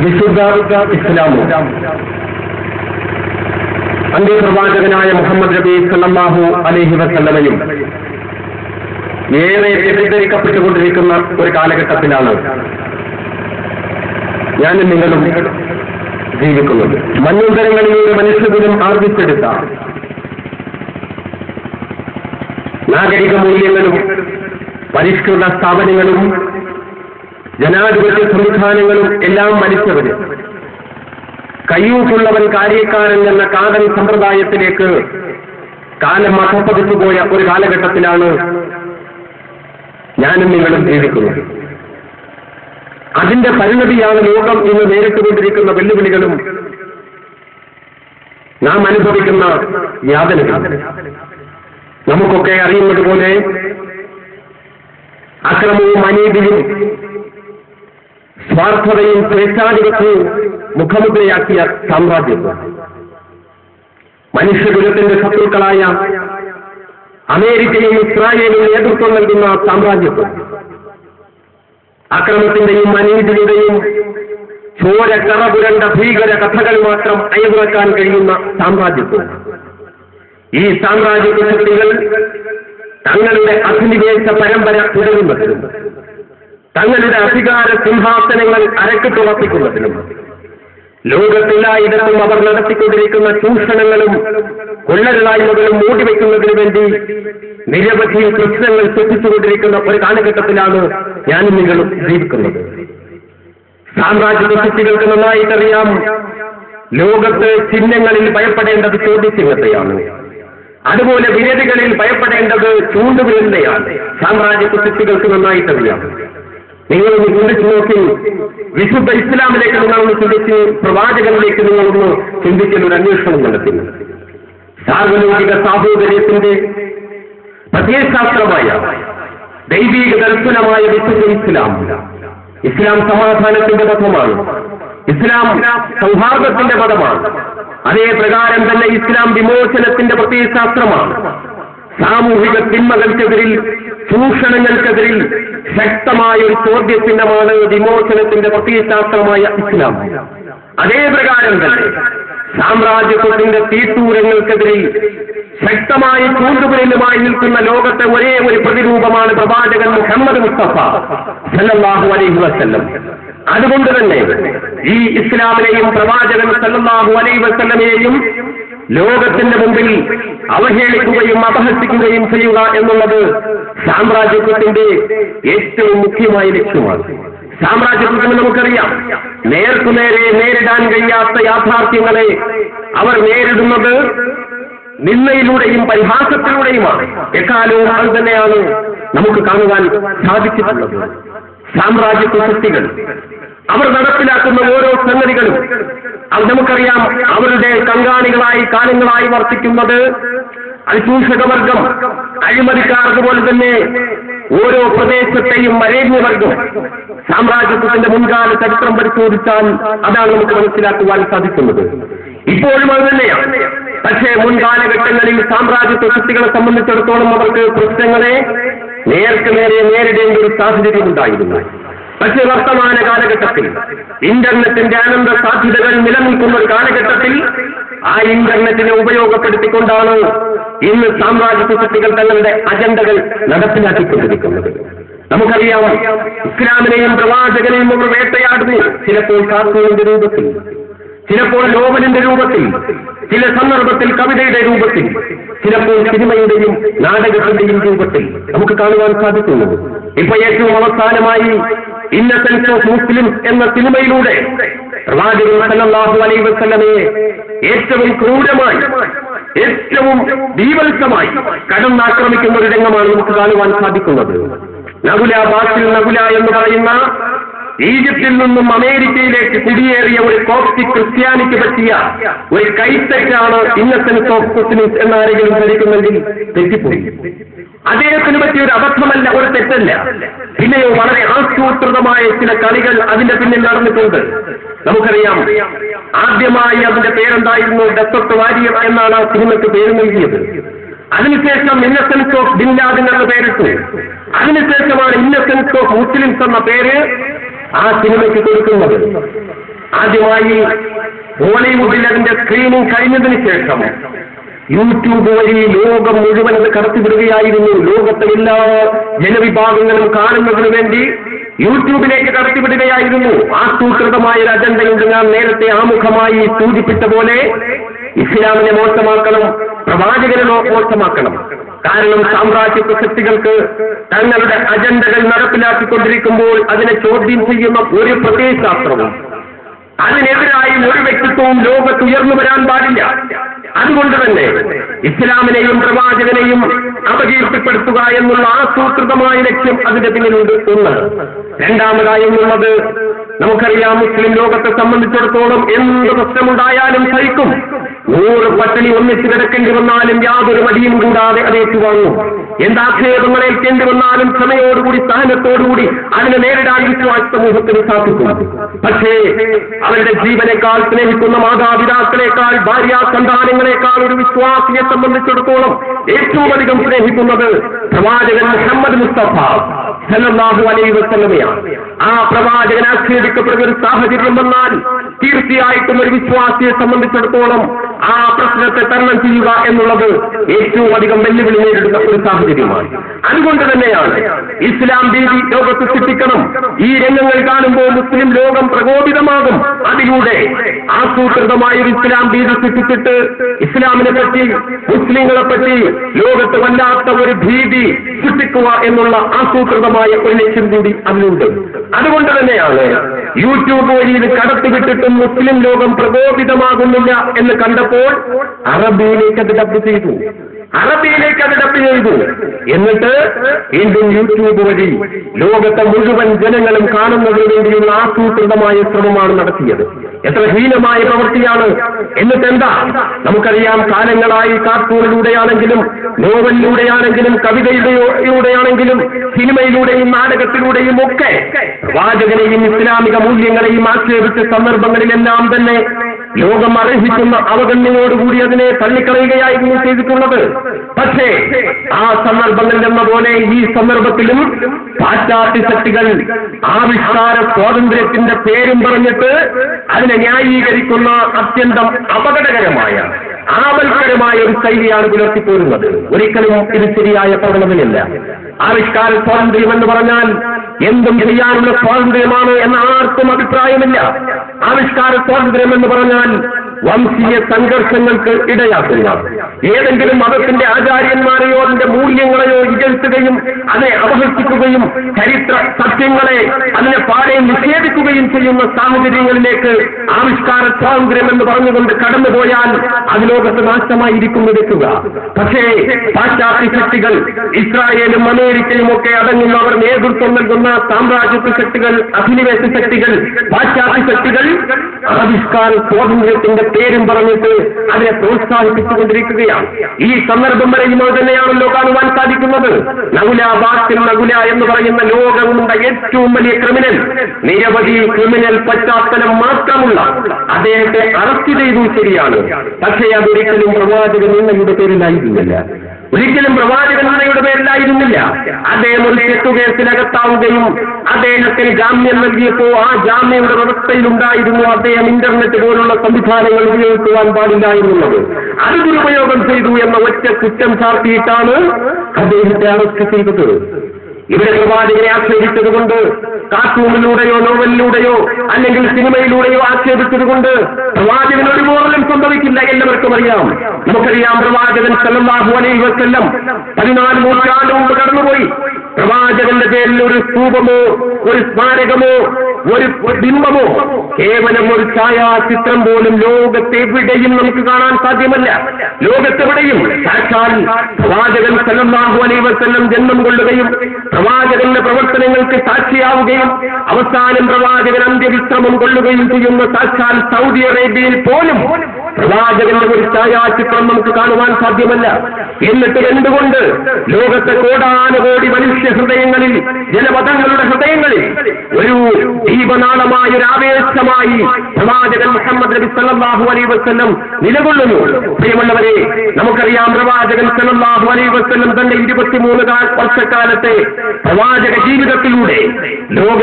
വിശുദ്ധ ഇസ്ലാമും അന്ത്യപ്രവാചകനായ മുഹമ്മദ് നബി സല്ലല്ലാഹു അലൈഹി വസല്ലമയും ഏറെ തെറ്റിദ്ധരിക്കപ്പെട്ടുകൊണ്ടിരിക്കുന്ന ഒരു കാലഘട്ടത്തിലാണ് ഞാനും നിങ്ങളും ജീവിക്കുന്നത്. മന്വന്തരങ്ങളിലൂടെ മനുഷ്യകുലം ആർജിച്ചെടുത്ത നാഗരിക മൂല്യങ്ങളും പരിഷ്കൃത സ്ഥാപനങ്ങളും ജനാധിപത്യ സംവിധാനങ്ങളും എല്ലാം മനുഷ്യവര് കയ്യൂക്കുള്ളവൻ കാര്യക്കാരൻ എന്ന കാടൻ സമ്പ്രദായത്തിലേക്ക് കാലം അധപ്പതിച്ചുപോയ ഒരു കാലഘട്ടത്തിലാണ് ഞാനും നിങ്ങളും ജീവിക്കുന്നത്. അതിന്റെ പരിണതിയാണ് ലോകം ഇന്ന് നേരിട്ടുകൊണ്ടിരിക്കുന്ന വെല്ലുവിളികളും നാം അനുഭവിക്കുന്ന യാതനകളും. നമുക്കൊക്കെ അറിയുന്നത് പോലെ അക്രമവും അനീതിയും സ്വാർത്ഥതയും സ്വേച്ഛാധിപത്യവും മുഖമുദ്രയാക്കിയ സാമ്രാജ്യത്വം, മനുഷ്യകുലത്തിന്റെ ശത്രുക്കളായ അമേരിക്കയും ഇസ്രായേലും നേതൃത്വം നൽകുന്ന സാമ്രാജ്യത്വം, അക്രമത്തിന്റെയും അനീതിയുടെയും ചോര കറപുരണ്ട ഭീകര കഥകൾ മാത്രം അയവിറക്കാൻ കഴിയുന്ന സാമ്രാജ്യത്വം. ഈ സാമ്രാജ്യത്വ ശക്തികൾ തങ്ങളുടെ അധിനിവേശ പരമ്പര തുടരുന്നതിനും തങ്ങളുടെ അധികാര സിംഹാസനങ്ങൾ അരക്കിട്ടുറപ്പിക്കുന്നതിനും ലോകത്തെല്ലായിടത്തും അവർ നടത്തിക്കൊണ്ടിരിക്കുന്ന ചൂഷണങ്ങളും കൊള്ളരുളായ്മകളും മൂടിവെക്കുന്നതിനു വേണ്ടി നിരവധി പ്രശ്നങ്ങൾ സൃഷ്ടിച്ചുകൊണ്ടിരിക്കുന്ന ഒരു കാലഘട്ടത്തിലാണ് ഞാനും നിങ്ങളും ജീവിക്കുന്നത്. സാമ്രാജ്യ ശക്തികൾക്ക് നന്നായിട്ടറിയാം, ലോകത്ത് ചിഹ്നങ്ങളിൽ ഭയപ്പെടേണ്ടത് ചോദ്യചിഹ്നത്തെയാണ്, അതുപോലെ വിരതികളിൽ ഭയപ്പെടേണ്ടത് ചൂണ്ടുവിരലിനെയാണ്. സാമ്രാജ്യ ശക്തികൾക്ക് നന്നായിട്ടറിയാം. നിങ്ങളൊന്ന് ചിന്തിച്ചു നോക്കി, വിശുദ്ധ ഇസ്ലാമിലേക്ക് നിങ്ങളൊന്ന് ചിന്തിച്ച്, പ്രവാചകനിലേക്ക് നിങ്ങളൊന്ന് ചിന്തിക്കുന്ന ഒരു അന്വേഷണം നടത്തി. സാർവലൗകിക സാഹോദര്യത്തിന്റെ പ്രത്യയശാസ്ത്രമായ ദൈവീക ദർശനമായ വിശുദ്ധ ഇസ്ലാം, ഇസ്ലാം സമാധാനത്തിന്റെ മതമാണ്, ഇസ്ലാം സൗഹാർദ്ദത്തിന്റെ മതമാണ്. അതേ പ്രകാരം തന്നെ ഇസ്ലാം വിമോചനത്തിന്റെ പ്രത്യയശാസ്ത്രമാണ്. സാമൂഹിക തിന്മകൾക്കെതിരിൽ, ചൂഷണങ്ങൾക്കെതിരിൽ ശക്തമായ ഒരു ചോദ്യചിഹ്നമാണ് വിമോചനത്തിന്റെ പ്രത്യയശാസ്ത്രമായ ഇസ്ലാം. അതേ പ്രകാരം തന്നെ സാമ്രാജ്യത്വത്തിന്റെ തീട്ടൂരങ്ങൾക്കെതിരിൽ ശക്തമായ ചൂണ്ടുവിരലുമായി നിൽക്കുന്ന ലോകത്തെ ഒരേ ഒരു പ്രതിരൂപമാണ് പ്രവാചകൻ മുഹമ്മദ് മുസ്തഫ സല്ലല്ലാഹു അലൈഹി വസല്ലം. അതുകൊണ്ട് തന്നെ ഈ ഇസ്ലാമിനെയും പ്രവാചകൻ സല്ലല്ലാഹു അലൈഹി വസല്ലമയെയും ലോകത്തിന്റെ മുമ്പിൽ അവഹേളിക്കുകയും അപഹസിക്കുകയും ചെയ്യുക എന്നുള്ളത് സാമ്രാജ്യത്വത്തിന്റെ ഏറ്റവും മുഖ്യമായ ലക്ഷ്യമാണ്. സാമ്രാജ്യത്വത്തിന് നമുക്കറിയാം, നേർക്കുനേരെ നേരിടാൻ കഴിയാത്ത യാഥാർത്ഥ്യങ്ങളെ അവർ നേരിടുന്നത് നിന്ദയിലൂടെയും പരിഹാസത്തിലൂടെയുമാണ്. എക്കാലവും അത് തന്നെയാണ് നമുക്ക് കാണുവാൻ സാധിച്ചിട്ടുള്ളത്. സാമ്രാജ്യത്വ ശക്തികൾ അവർ നടപ്പിലാക്കുന്ന ഓരോ സംഗതികളും അത് നമുക്കറിയാം, അവരുടെ കങ്കാണികളായി കാലങ്ങളായി വർത്തിക്കുന്നത് അത് ചൂഷകവർഗം, അഴിമതിക്കാർ, അതുപോലെ തന്നെ ഓരോ പ്രദേശത്തെയും വരേണ്യവർഗം. സാമ്രാജ്യത്വത്തിന്റെ മുൻകാല ചരിത്രം പരിശോധിച്ചാൽ അതാണ് നമുക്ക് മനസ്സിലാക്കുവാൻ സാധിക്കുന്നത്. ഇപ്പോഴും അത് തന്നെയാണ്. പക്ഷേ മുൻകാലഘട്ടങ്ങളിൽ സാമ്രാജ്യത്വ ശക്തികളെ സംബന്ധിച്ചിടത്തോളം അവർക്ക് പ്രശ്നങ്ങളെ നേർക്ക് നേരെ നേരിടേണ്ട ഒരു സാഹചര്യം ഉണ്ടായിരുന്നു. പക്ഷേ വർത്തമാന കാലഘട്ടത്തിൽ ഇന്റർനെറ്റിന്റെ അനന്ത സാധ്യതകൾ നിലനിൽക്കുന്ന ഒരു കാലഘട്ടത്തിൽ ആ ഇന്റർനെറ്റിനെ ഉപയോഗപ്പെടുത്തിക്കൊണ്ടാണ് ഇന്ന് സാമ്രാജ്യത്വ ശക്തികൾ തങ്ങളുടെ അജണ്ടകൾ നടപ്പിലാക്കിക്കൊണ്ടിരിക്കുന്നത്. നമുക്കറിയാം, ഇസ്ലാമിനെയും പ്രവാചകനെയും അവർ വേട്ടയാടുന്നു. ചിലപ്പോൾ കാർട്ടൂണിന്റെ രൂപത്തിൽ, ചിലപ്പോൾ നോവലിന്റെ രൂപത്തിൽ, ചില സന്ദർഭത്തിൽ കവിതയുടെ രൂപത്തിൽ, ചിലപ്പോൾ സിനിമയുടെയും നാടകത്തിന്റെയും രൂപത്തിൽ നമുക്ക് കാണുവാൻ സാധിക്കുന്നത്. ഇപ്പൊ ഏറ്റവും അവസാനമായി ഇന്നസെൻസ് ഓഫ് മുസ്ലിംസ് എന്ന സിനിമയിലൂടെ പ്രവാചകൻ സല്ലല്ലാഹു അലൈഹി വസല്ലമയെ ഏറ്റവും ക്രൂരമായി, ഏറ്റവും ബീഭത്സമായി കടന്നാക്രമിക്കുന്ന ഒരു രംഗമാണ് നമുക്ക് കാണുവാൻ സാധിക്കുന്നത്. നകുല ബാസിൽ നകുല എന്ന് പറയുന്ന ഈജിപ്തിൽ നിന്നും അമേരിക്കയിലേക്ക് കുടിയേറിയ ഒരു കോപ്റ്റിക് ക്രിസ്ത്യാനിക്ക് പറ്റിയ ഒരു കൈത്തെറ്റാണ് ഇന്നസെൻസ് ഓഫ് മുസ്ലിംസ് എന്നാരെങ്കിലും ധരിക്കുന്നെങ്കിൽ തെറ്റിപ്പോയി. അദ്ദേഹത്തിന് പറ്റിയ ഒരു അബദ്ധമല്ല, ഒരു തെറ്റല്ല. പിന്നെയോ വളരെ ആസൂത്രിതമായ ചില കളികൾ അതിന്റെ പിന്നിൽ നടന്നിട്ടുണ്ട്. നമുക്കറിയാം, ആദ്യമായി അതിന്റെ പേരെന്തായിരുന്നു? ഡെസർട്ട് വാരിയർ എന്നാണ് ആ സിനിമയ്ക്ക് പേര് നൽകിയത്. അതിനുശേഷം ഇന്നസെൻസ് ഓഫ് ബിൻ ലാദൻ എന്ന പേരിട്ടു. അതിനുശേഷമാണ് ഇന്നസെൻസ് ഓഫ് മുസ്ലിംസ് എന്ന പേര് ആ സിനിമയ്ക്ക് കൊടുക്കുന്നത്. ആദ്യമായി ബോളിവുഡിൽ അതിന്റെ സ്ക്രീനിങ് കഴിഞ്ഞതിന് ശേഷം യൂട്യൂബ് വഴി ലോകം മുഴുവൻ അത് കടത്തിവിടുകയായിരുന്നു. ലോകത്തെ എല്ലാ ജനവിഭാഗങ്ങളും കാണുന്നതിനു വേണ്ടി യൂട്യൂബിലേക്ക് കടത്തിവിടുകയായിരുന്നു. ആസൂത്രിതമായ ഒരു അജണ്ടയുണ്ട്. ഞാൻ നേരത്തെ ആമുഖമായി സൂചിപ്പിച്ച പോലെ ഇസ്ലാമിനെ മോശമാക്കണം, പ്രവാചകനെ മോശമാക്കണം. കാരണം സാമ്രാജ്യത്വ ശക്തികൾക്ക് തങ്ങളുടെ അജണ്ടകൾ നടപ്പിലാക്കിക്കൊണ്ടിരിക്കുമ്പോൾ അതിനെ ചോദ്യം ചെയ്യുന്ന ഒരു പ്രത്യയശാസ്ത്രവും അതിനെതിരായി ഒരു വ്യക്തിത്വവും ലോകത്ത് ഉയർന്നു വരാൻ പാടില്ല. അതുകൊണ്ട് തന്നെ ഇസ്ലാമിനെയും പ്രവാചകനെയും അപകീർത്തിപ്പെടുത്തുക എന്നുള്ള ആസൂത്രിതമായ ലക്ഷ്യം അതിന്റെ പിന്നിലുണ്ട്. ഒന്ന്. രണ്ടാമതായെന്നുള്ളത് നമുക്കറിയാം, മുസ്ലിം ലോകത്തെ സംബന്ധിച്ചിടത്തോളം എന്ത് പ്രശ്നമുണ്ടായാലും സഹിക്കും. 100 പട്ടിണി ഒന്നിച്ചു കിടക്കേണ്ടി വന്നാലും യാതൊരു മടിയും കൂടാതെ അത് ഏറ്റുവാങ്ങും. എന്താക്ഷേപങ്ങൾ ഏൽക്കേണ്ടി വന്നാലും ക്ഷമയോടുകൂടി സഹനത്തോടുകൂടി അതിനെ നേരിടാൻ വിശ്വാസ സമൂഹത്തിന് സാധിക്കും. പക്ഷേ അവരുടെ ജീവനേക്കാൾ സ്നേഹിക്കുന്ന മാതാപിതാക്കളെക്കാൾ, ഭാര്യ സന്താനങ്ങളെക്കാൾ ഒരു വിശ്വാസിയെ സംബന്ധിച്ചിടത്തോളം ഏറ്റവും അധികം സ്നേഹിക്കുന്നത് പ്രവാചകൻ മുഹമ്മദ് മുസ്തഫ സല്ലല്ലാഹു അലൈഹി വസല്ലമയാണ്. ആ പ്രവാചകൻ ആക്ഷേപിക്കപ്പെടുന്ന ഒരു സാഹചര്യം വന്നാൽ തീർച്ചയായിട്ടും ഒരു വിശ്വാസിയെ സംബന്ധിച്ചിടത്തോളം ആ പ്രശ്നത്തെ തരണം ചെയ്യുക എന്നുള്ളത് ഏറ്റവും അധികം വെല്ലുവിളി നേരിടുന്ന ഒരു സാഹചര്യമാണ്. അതുകൊണ്ട് തന്നെയാണ് ഇസ്ലാം ഭീതി ലോകത്ത് സൃഷ്ടിക്കണം. ഈ രംഗങ്ങൾ കാണുമ്പോൾ മുസ്ലിം ലോകം പ്രകോപിതമാകും. അതിലൂടെ ആസൂത്രിതമായ ഒരു ഇസ്ലാം ഭീതി സൃഷ്ടിച്ചിട്ട് ഇസ്ലാമിനെ പറ്റി, മുസ്ലിങ്ങളെ പറ്റി ലോകത്ത് വല്ലാത്ത ഒരു ഭീതി സൃഷ്ടിക്കുക എന്നുള്ള ആസൂത്രിതമായ ഒരു ലക്ഷ്യം കൂടി അതിലുണ്ട്. അതുകൊണ്ട് തന്നെയാണ് യൂട്യൂബ് വഴി ഇത് കടത്തിവിട്ടിട്ടും മുസ്ലിം ലോകം പ്രകോപിതമാകുന്നില്ല എന്ന് കണ്ടപ്പോൾ അറബിയിലേക്ക് അത് ഡബ് ചെയ്തു. എന്നിട്ട് വീണ്ടും യൂട്യൂബ് വഴി ലോകത്തെ മുഴുവൻ ജനങ്ങളും കാണുന്നതിന് വേണ്ടിയുള്ള ആസൂത്രിതമായ ശ്രമമാണ് നടത്തിയത്. എത്ര ഹീനമായ പ്രവൃത്തിയാണ്. എന്നിട്ട് എന്താ, നമുക്കറിയാം, കാലങ്ങളായി കാർട്ടൂണിലൂടെയാണെങ്കിലും നോവലിലൂടെയാണെങ്കിലും കവിതയിലൂടെയാണെങ്കിലും സിനിമയിലൂടെയും നാടകത്തിലൂടെയും ഒക്കെ പ്രവാചകനെയും ഇസ്ലാമിക മൂല്യങ്ങളെയും ആക്ഷേപിച്ച സന്ദർഭങ്ങളിലെല്ലാം തന്നെ ലോകം അർഹിക്കുന്ന അവഗണനയോടുകൂടി അതിനെ തള്ളിക്കളയുകയായിരുന്നു ചെയ്തിട്ടുള്ളത്. പക്ഷേ ആ സന്ദർഭങ്ങളിൽ എന്ന പോലെ ഈ സന്ദർഭത്തിലും പാശ്ചാത്യ ശക്തികൾ ആവിഷ്കാര സ്വാതന്ത്ര്യത്തിന്റെ പേരും പറഞ്ഞിട്ട് അതിനെ ന്യായീകരിക്കുന്ന അത്യന്തം അപകടകരമായ, ആവൽക്കരമായ ഒരു ശൈലിയാണ് പുലർത്തിപ്പോരുന്നത്. ഒരിക്കലും ഇത് ശരിയായ പ്രവണതയല്ല. ആവിഷ്കാര സ്വാതന്ത്ര്യം എന്ന് പറഞ്ഞാൽ എന്തും ചെയ്യാനുള്ള സ്വാതന്ത്ര്യമാണ് എന്ന ആർക്കും അഭിപ്രായമില്ല. ആവിഷ്കാര സ്വാതന്ത്ര്യം എന്ന് പറഞ്ഞാൽ വംശീയ സംഘർഷങ്ങൾക്ക് ഇടയാക്കുക, ഏതെങ്കിലും മതത്തിന്റെ ആചാര്യന്മാരെയോ അതിന്റെ മൂല്യങ്ങളെയോ ഇകഴ്ത്തുകയും അതിനെ അപഹസിക്കുകയും ചരിത്ര സത്യങ്ങളെ അതിനെ പാടെ നിഷേധിക്കുകയും ചെയ്യുന്ന സാഹചര്യങ്ങളിലേക്ക് ആവിഷ്കാര സ്വാതന്ത്ര്യം എന്ന് പറഞ്ഞുകൊണ്ട് കടന്നുപോയാൽ അത് ലോകത്ത് നാശമായിരിക്കും എടുക്കുക. പക്ഷേ പാശ്ചാത്യ ശക്തികൾ, ഇസ്രായേലും അമേരിക്കയും ഒക്കെ അടങ്ങുന്നവർ നേതൃത്വം നൽകുന്ന സാമ്രാജ്യത്വ ശക്തികൾ, അധിനിവേശ ശക്തികൾ, പാശ്ചാത്യ ശക്തികൾ ആവിഷ്കാര സ്വാതന്ത്ര്യത്തിന്റെ പേരും പറഞ്ഞിട്ട് അതിനെ പ്രോത്സാഹിപ്പിച്ചുകൊണ്ടിരിക്കുകയാണ്. ഈ സന്ദർഭം വരെയും തന്നെയാണല്ലോ കാണുവാൻ സാധിക്കുന്നത്. നകുല ബാസിൽ നകുല എന്ന് പറയുന്ന ലോകമുണ്ട ഏറ്റവും വലിയ ക്രിമിനൽ, നിരവധി ക്രിമിനൽ പശ്ചാത്തലം മാത്രമുള്ള അദ്ദേഹത്തെ അറസ്റ്റ് ചെയ്തു, ശരിയാണ്. പക്ഷേ അതൊരിക്കലും പ്രവാചക നിന്ദയുടെ പേരിലായിരുന്നില്ല. ഒരിക്കലും പ്രവാചക നിന്ദയുടെ പേരിലായിരുന്നില്ല. അദ്ദേഹം ഒരു കേസുകേസിനകത്താവുകയും അദ്ദേഹത്തിന് ജാമ്യം നൽകിയപ്പോൾ ആ ജാമ്യയുടെ വ്യവസ്ഥയിലുണ്ടായിരുന്നു അദ്ദേഹം ഇന്റർനെറ്റ് പോലുള്ള സംവിധാനങ്ങൾ ഉപയോഗിക്കുവാൻ പാടില്ല എന്നുള്ളത്. അത് ദുരുപയോഗം ചെയ്തു എന്ന ഒറ്റ കുറ്റം ചാർത്തിയിട്ടാണ് അദ്ദേഹത്തെ അറസ്റ്റ് ചെയ്തത്. ഇവിടെ പ്രവാചകനെ ആക്ഷേപിച്ചതുകൊണ്ട്, കാർട്ടൂണിലൂടെയോ നോവലിലൂടെയോ അല്ലെങ്കിൽ സിനിമയിലൂടെയോ ആക്ഷേപിച്ചതുകൊണ്ട് പ്രവാചകൻ ഒരു മോറലും സംഭവിക്കില്ല. എല്ലാവർക്കും അറിയാം. നമുക്കറിയാം, പ്രവാചകൻ സല്ലല്ലാഹു അലൈഹി വസല്ലം 14 നൂറ്റാണ്ട് മുമ്പ് കടന്നുപോയി. പ്രവാചകന്റെ പേരിൽ ഒരു സ്തൂപമോ ഒരു സ്മാരകമോ ഒരു ബിംബമോ കേവലം ഒരു ഛായാചിത്രം പോലും ലോകത്തെവിടെയും നമുക്ക് കാണാൻ സാധ്യമല്ല. ലോകത്തെവിടെയും സാക്ഷാൽ പ്രവാചകൻ സല്ലല്ലാഹു അലൈഹി വസല്ലം ജന്മം കൊള്ളുകയും പ്രവാചകന്റെ പ്രവർത്തനങ്ങൾക്ക് സാക്ഷിയാവുകയും അവസാനം പ്രവാചകൻ അന്ത്യവിശ്രമം കൊള്ളുകയും ചെയ്യുന്ന സാക്ഷാൽ സൗദി അറേബ്യയിൽ പോലും പ്രവാചകന്റെ ഒരു ഛായാചിത്രം നമുക്ക് കാണുവാൻ സാധ്യമല്ല. എന്നിട്ട് എന്തുകൊണ്ട് ലോകത്തെ കോടാനുകോടി മനുഷ്യ ഹൃദയങ്ങളിൽ, ജനപദങ്ങളുടെ ഹൃദയങ്ങളിൽ ഒരു ദീപനാളമായ ഒരു ആവേശമായി പ്രവാചകൻ മുഹമ്മദ് നബി സല്ലല്ലാഹു അലൈഹി വസല്ലം നിലകൊള്ളുന്നു? പ്രിയമുള്ളവരെ, നമുക്കറിയാം, പ്രവാചകൻ സല്ലല്ലാഹു അലൈഹി വസല്ലം തന്റെ 23 വർഷക്കാലത്തെ പ്രവാചക ജീവിതത്തിലൂടെ ലോക